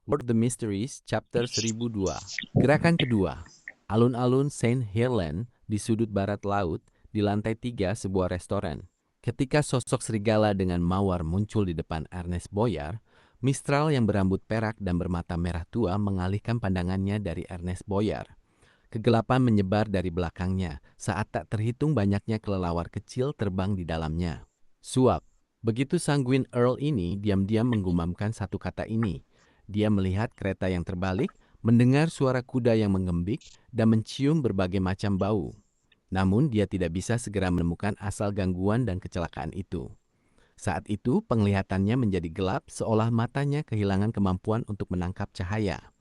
Lord of the Mysteries, Chapter 1002. Gerakan kedua. Alun-alun Saint Helens di sudut barat laut, di lantai 3 sebuah restoran. Ketika sosok serigala dengan mawar muncul di depan Ernest Boyar, Mistral yang berambut perak dan bermata merah tua mengalihkan pandangannya dari Ernest Boyar. Kegelapan menyebar dari belakangnya saat tak terhitung banyaknya kelelawar kecil terbang di dalamnya. Suap. Begitu sanguin Earl ini diam-diam menggumamkan satu kata ini. Dia melihat kereta yang terbalik, mendengar suara kuda yang menggembik, dan mencium berbagai macam bau. Namun dia tidak bisa segera menemukan asal gangguan dan kecelakaan itu. Saat itu penglihatannya menjadi gelap seolah matanya kehilangan kemampuan untuk menangkap cahaya.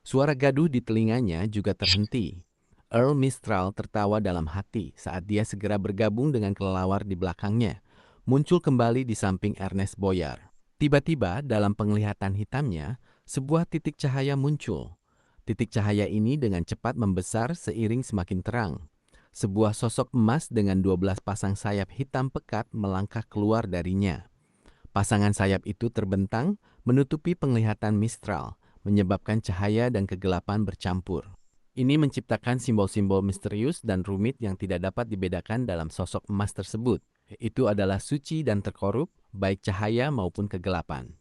Suara gaduh di telinganya juga terhenti. Earl Mistral tertawa dalam hati saat dia segera bergabung dengan kelelawar di belakangnya, muncul kembali di samping Ernest Boyar. Tiba-tiba dalam penglihatan hitamnya, sebuah titik cahaya muncul. Titik cahaya ini dengan cepat membesar seiring semakin terang. Sebuah sosok emas dengan 12 pasang sayap hitam pekat melangkah keluar darinya. Pasangan sayap itu terbentang, menutupi penglihatan Mistral, menyebabkan cahaya dan kegelapan bercampur. Ini menciptakan simbol-simbol misterius dan rumit yang tidak dapat dibedakan dalam sosok emas tersebut. Itu adalah suci dan terkorup, baik cahaya maupun kegelapan.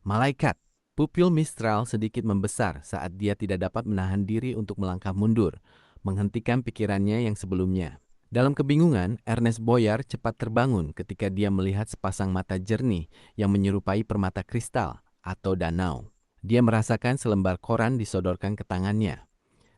Malaikat. Pupil Mistral sedikit membesar saat dia tidak dapat menahan diri untuk melangkah mundur, menghentikan pikirannya yang sebelumnya. Dalam kebingungan, Ernest Boyar cepat terbangun ketika dia melihat sepasang mata jernih yang menyerupai permata kristal atau danau. Dia merasakan selembar koran disodorkan ke tangannya.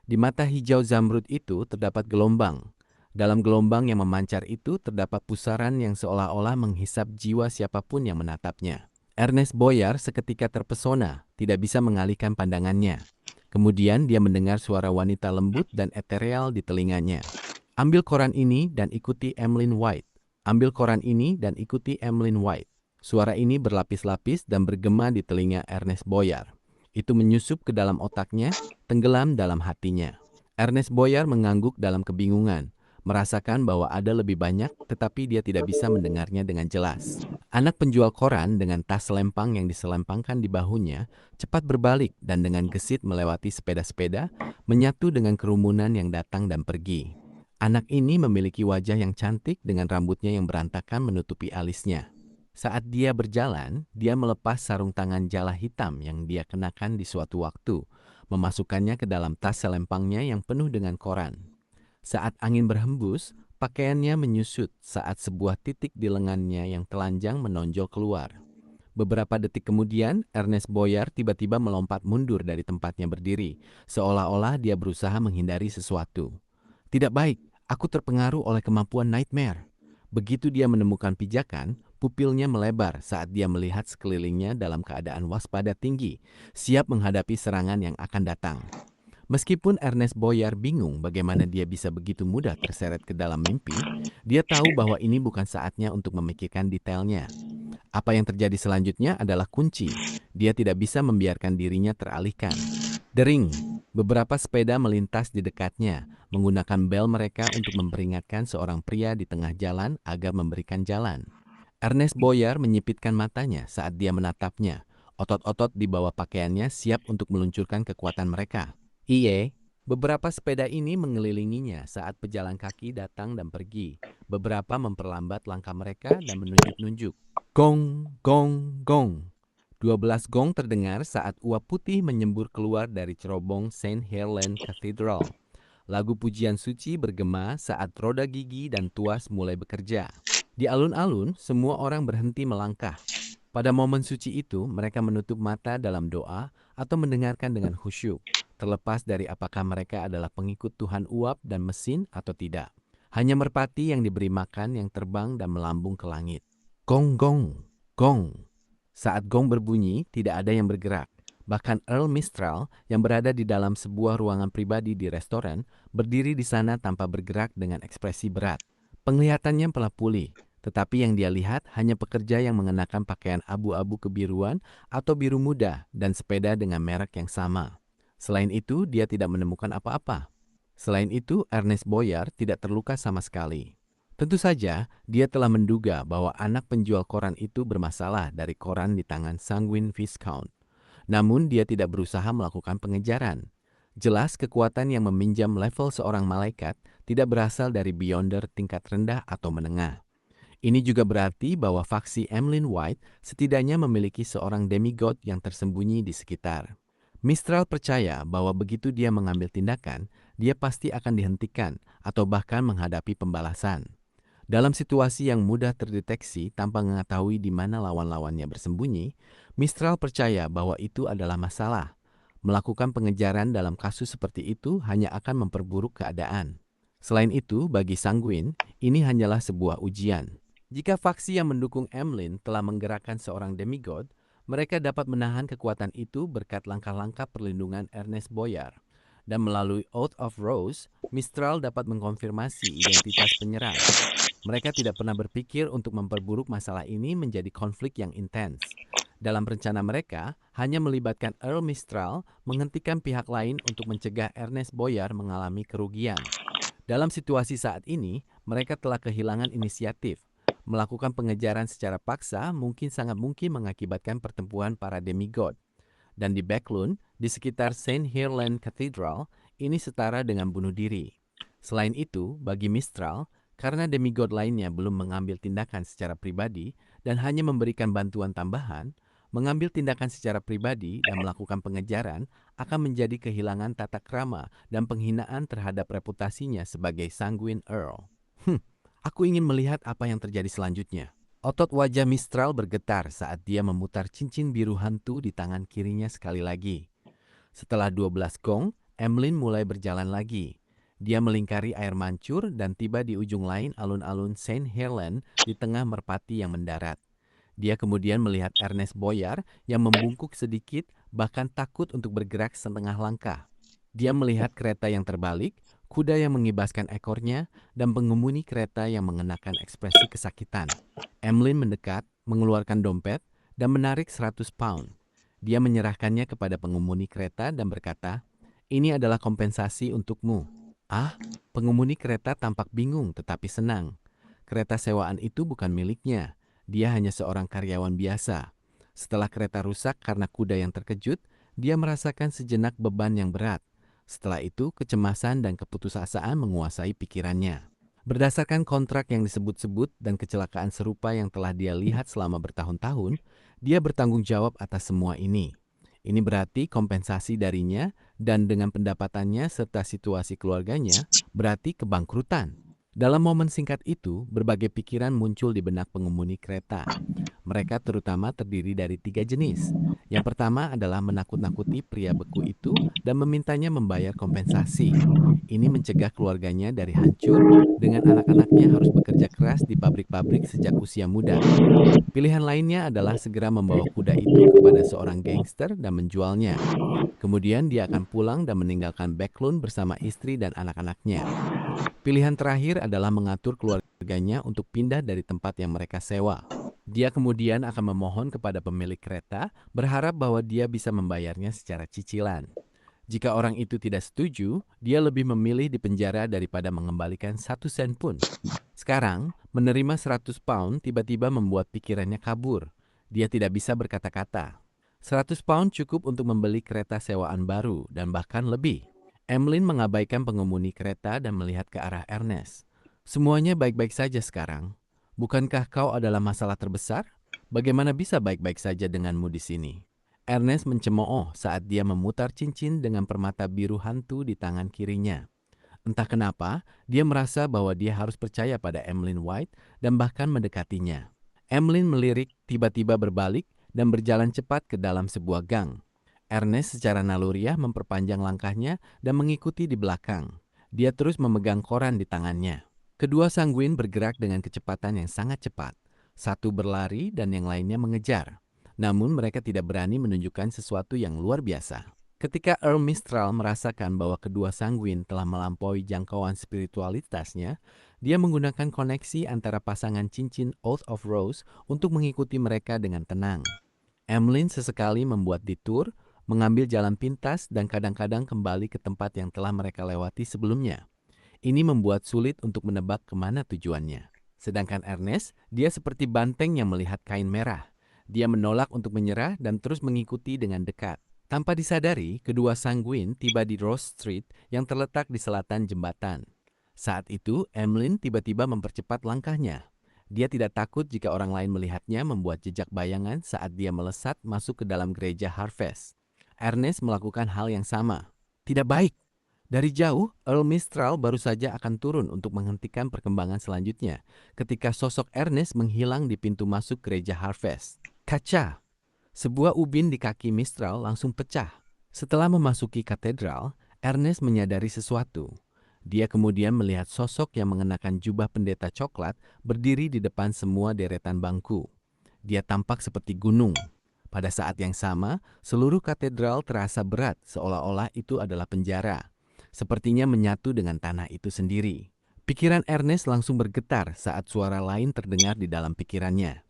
Di mata hijau zamrud itu terdapat gelombang. Dalam gelombang yang memancar itu terdapat pusaran yang seolah-olah menghisap jiwa siapapun yang menatapnya. Ernest Boyar seketika terpesona, tidak bisa mengalihkan pandangannya. Kemudian dia mendengar suara wanita lembut dan etereal di telinganya. Ambil koran ini dan ikuti Emlyn White. Ambil koran ini dan ikuti Emlyn White. Suara ini berlapis-lapis dan bergema di telinga Ernest Boyar. Itu menyusup ke dalam otaknya, tenggelam dalam hatinya. Ernest Boyar mengangguk dalam kebingungan, merasakan bahwa ada lebih banyak tetapi dia tidak bisa mendengarnya dengan jelas. Anak penjual koran dengan tas selempang yang diselempangkan di bahunya cepat berbalik dan dengan gesit melewati sepeda-sepeda, menyatu dengan kerumunan yang datang dan pergi. Anak ini memiliki wajah yang cantik dengan rambutnya yang berantakan menutupi alisnya. Saat dia berjalan, dia melepas sarung tangan jala hitam yang dia kenakan di suatu waktu, memasukkannya ke dalam tas selempangnya yang penuh dengan koran. Saat angin berhembus, pakaiannya menyusut saat sebuah titik di lengannya yang telanjang menonjol keluar. Beberapa detik kemudian, Ernest Boyar tiba-tiba melompat mundur dari tempatnya berdiri, seolah-olah dia berusaha menghindari sesuatu. Tidak baik, aku terpengaruh oleh kemampuan Nightmare. Begitu dia menemukan pijakan, pupilnya melebar saat dia melihat sekelilingnya dalam keadaan waspada tinggi, siap menghadapi serangan yang akan datang. Meskipun Ernest Boyar bingung bagaimana dia bisa begitu mudah terseret ke dalam mimpi, dia tahu bahwa ini bukan saatnya untuk memikirkan detailnya. Apa yang terjadi selanjutnya adalah kunci. Dia tidak bisa membiarkan dirinya teralihkan. Dering, beberapa sepeda melintas di dekatnya, menggunakan bel mereka untuk memperingatkan seorang pria di tengah jalan agar memberikan jalan. Ernest Boyar menyipitkan matanya saat dia menatapnya. Otot-otot di bawah pakaiannya siap untuk meluncurkan kekuatan mereka. Iye, beberapa sepeda ini mengelilinginya saat pejalan kaki datang dan pergi. Beberapa memperlambat langkah mereka dan menunjuk-nunjuk. Gong, gong, gong. 12 gong terdengar saat uap putih menyembur keluar dari cerobong Saint Helens Cathedral. Lagu pujian suci bergema saat roda gigi dan tuas mulai bekerja. Di alun-alun, semua orang berhenti melangkah. Pada momen suci itu, mereka menutup mata dalam doa atau mendengarkan dengan khusyuk, terlepas dari apakah mereka adalah pengikut Tuhan uap dan mesin atau tidak. Hanya merpati yang diberi makan yang terbang dan melambung ke langit. Gong, gong, gong. Saat gong berbunyi, tidak ada yang bergerak. Bahkan Earl Mistral yang berada di dalam sebuah ruangan pribadi di restoran, berdiri di sana tanpa bergerak dengan ekspresi berat. Penglihatannya telah pulih, tetapi yang dia lihat hanya pekerja yang mengenakan pakaian abu-abu kebiruan atau biru muda dan sepeda dengan merek yang sama. Selain itu, dia tidak menemukan apa-apa. Selain itu, Ernest Boyar tidak terluka sama sekali. Tentu saja, dia telah menduga bahwa anak penjual koran itu bermasalah dari koran di tangan Sanguine Viscount. Namun dia tidak berusaha melakukan pengejaran. Jelas kekuatan yang meminjam level seorang malaikat tidak berasal dari Beyonder tingkat rendah atau menengah. Ini juga berarti bahwa faksi Emlyn White setidaknya memiliki seorang demigod yang tersembunyi di sekitar. Mistral percaya bahwa begitu dia mengambil tindakan, dia pasti akan dihentikan atau bahkan menghadapi pembalasan. Dalam situasi yang mudah terdeteksi tanpa mengetahui di mana lawan-lawannya bersembunyi, Mistral percaya bahwa itu adalah masalah. Melakukan pengejaran dalam kasus seperti itu hanya akan memperburuk keadaan. Selain itu, bagi Sanguine, ini hanyalah sebuah ujian. Jika faksi yang mendukung Emlyn telah menggerakkan seorang demigod, mereka dapat menahan kekuatan itu berkat langkah-langkah perlindungan Ernest Boyar. Dan melalui Oath of Rose, Mistral dapat mengkonfirmasi identitas penyerang. Mereka tidak pernah berpikir untuk memperburuk masalah ini menjadi konflik yang intens. Dalam rencana mereka, hanya melibatkan Earl Mistral menghentikan pihak lain untuk mencegah Ernest Boyar mengalami kerugian. Dalam situasi saat ini, mereka telah kehilangan inisiatif. Melakukan pengejaran secara paksa sangat mungkin mengakibatkan pertempuran para demigod. Dan di Backlund, di sekitar St. Heerlen Cathedral, ini setara dengan bunuh diri. Selain itu, bagi Mistral, karena demigod lainnya belum mengambil tindakan secara pribadi dan hanya memberikan bantuan tambahan, mengambil tindakan secara pribadi dan melakukan pengejaran akan menjadi kehilangan tata krama dan penghinaan terhadap reputasinya sebagai Sanguine Earl. Aku ingin melihat apa yang terjadi selanjutnya. Otot wajah Mistral bergetar saat dia memutar cincin biru hantu di tangan kirinya sekali lagi. Setelah 12 gong, Emlyn mulai berjalan lagi. Dia melingkari air mancur dan tiba di ujung lain alun-alun St. Heerlen di tengah merpati yang mendarat. Dia kemudian melihat Ernest Boyar yang membungkuk sedikit, bahkan takut untuk bergerak setengah langkah. Dia melihat kereta yang terbalik, kuda yang mengibaskan ekornya, dan pengemudi kereta yang mengenakan ekspresi kesakitan. Emlyn mendekat, mengeluarkan dompet, dan menarik 100 pound. Dia menyerahkannya kepada pengemudi kereta dan berkata, "Ini adalah kompensasi untukmu." Ah, pengemudi kereta tampak bingung tetapi senang. Kereta sewaan itu bukan miliknya. Dia hanya seorang karyawan biasa. Setelah kereta rusak karena kuda yang terkejut, dia merasakan sejenak beban yang berat. Setelah itu, kecemasan dan keputusasaan menguasai pikirannya. Berdasarkan kontrak yang disebut-sebut dan kecelakaan serupa yang telah dia lihat selama bertahun-tahun, dia bertanggung jawab atas semua ini. Ini berarti kompensasi darinya dan dengan pendapatannya serta situasi keluarganya berarti kebangkrutan. Dalam momen singkat itu, berbagai pikiran muncul di benak pengemudi kereta. Mereka terutama terdiri dari 3 jenis. Yang pertama adalah menakut-nakuti pria beku itu dan memintanya membayar kompensasi. Ini mencegah keluarganya dari hancur dengan anak-anaknya harus bekerja keras di pabrik-pabrik sejak usia muda. Pilihan lainnya adalah segera membawa kuda itu kepada seorang gangster dan menjualnya. Kemudian dia akan pulang dan meninggalkan Backlund bersama istri dan anak-anaknya. Pilihan terakhir adalah mengatur keluarganya untuk pindah dari tempat yang mereka sewa. Dia kemudian akan memohon kepada pemilik kereta, berharap bahwa dia bisa membayarnya secara cicilan. Jika orang itu tidak setuju, dia lebih memilih di penjara daripada mengembalikan 1 sen pun. Sekarang, menerima 100 pound tiba-tiba membuat pikirannya kabur. Dia tidak bisa berkata-kata. 100 pound cukup untuk membeli kereta sewaan baru dan bahkan lebih. Emlyn mengabaikan pengemudi kereta dan melihat ke arah Ernest. "Semuanya baik-baik saja sekarang. Bukankah kau adalah masalah terbesar? Bagaimana bisa baik-baik saja denganmu di sini?" Ernest mencemooh saat dia memutar cincin dengan permata biru hantu di tangan kirinya. Entah kenapa, dia merasa bahwa dia harus percaya pada Emlyn White dan bahkan mendekatinya. Emlyn melirik, tiba-tiba berbalik dan berjalan cepat ke dalam sebuah gang. Ernest secara naluriah memperpanjang langkahnya dan mengikuti di belakang. Dia terus memegang koran di tangannya. Kedua Sanguine bergerak dengan kecepatan yang sangat cepat. Satu berlari dan yang lainnya mengejar. Namun mereka tidak berani menunjukkan sesuatu yang luar biasa. Ketika Earl Mistral merasakan bahwa kedua Sanguine telah melampaui jangkauan spiritualitasnya, dia menggunakan koneksi antara pasangan cincin Oath of Rose untuk mengikuti mereka dengan tenang. Emlyn sesekali membuat detour, mengambil jalan pintas dan kadang-kadang kembali ke tempat yang telah mereka lewati sebelumnya. Ini membuat sulit untuk menebak kemana tujuannya. Sedangkan Ernest, dia seperti banteng yang melihat kain merah. Dia menolak untuk menyerah dan terus mengikuti dengan dekat. Tanpa disadari, kedua sanguin tiba di Rose Street yang terletak di selatan jembatan. Saat itu, Emlyn tiba-tiba mempercepat langkahnya. Dia tidak takut jika orang lain melihatnya membuat jejak bayangan saat dia melesat masuk ke dalam gereja Harvest. Ernest melakukan hal yang sama. Tidak baik. Dari jauh, Earl Mistral baru saja akan turun untuk menghentikan perkembangan selanjutnya ketika sosok Ernest menghilang di pintu masuk gereja Harvest. Kaca! Sebuah ubin di kaki Mistral langsung pecah. Setelah memasuki katedral, Ernest menyadari sesuatu. Dia kemudian melihat sosok yang mengenakan jubah pendeta coklat berdiri di depan semua deretan bangku. Dia tampak seperti gunung. Pada saat yang sama, seluruh katedral terasa berat seolah-olah itu adalah penjara. Sepertinya menyatu dengan tanah itu sendiri. Pikiran Ernest langsung bergetar saat suara lain terdengar di dalam pikirannya.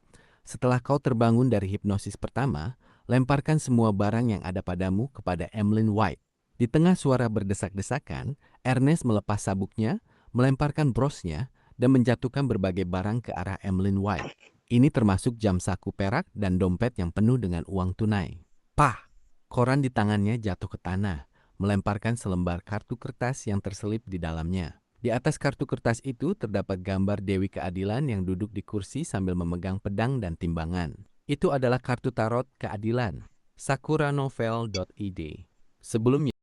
Setelah kau terbangun dari hipnosis pertama, lemparkan semua barang yang ada padamu kepada Emlyn White. Di tengah suara berdesak-desakan, Ernest melepas sabuknya, melemparkan brosnya, dan menjatuhkan berbagai barang ke arah Emlyn White. Ini termasuk jam saku perak dan dompet yang penuh dengan uang tunai. Pah! Koran di tangannya jatuh ke tanah, melemparkan selembar kartu kertas yang terselip di dalamnya. Di atas kartu kertas itu terdapat gambar Dewi Keadilan yang duduk di kursi sambil memegang pedang dan timbangan. Itu adalah kartu tarot keadilan. Sakura Novel.id. Sebelumnya,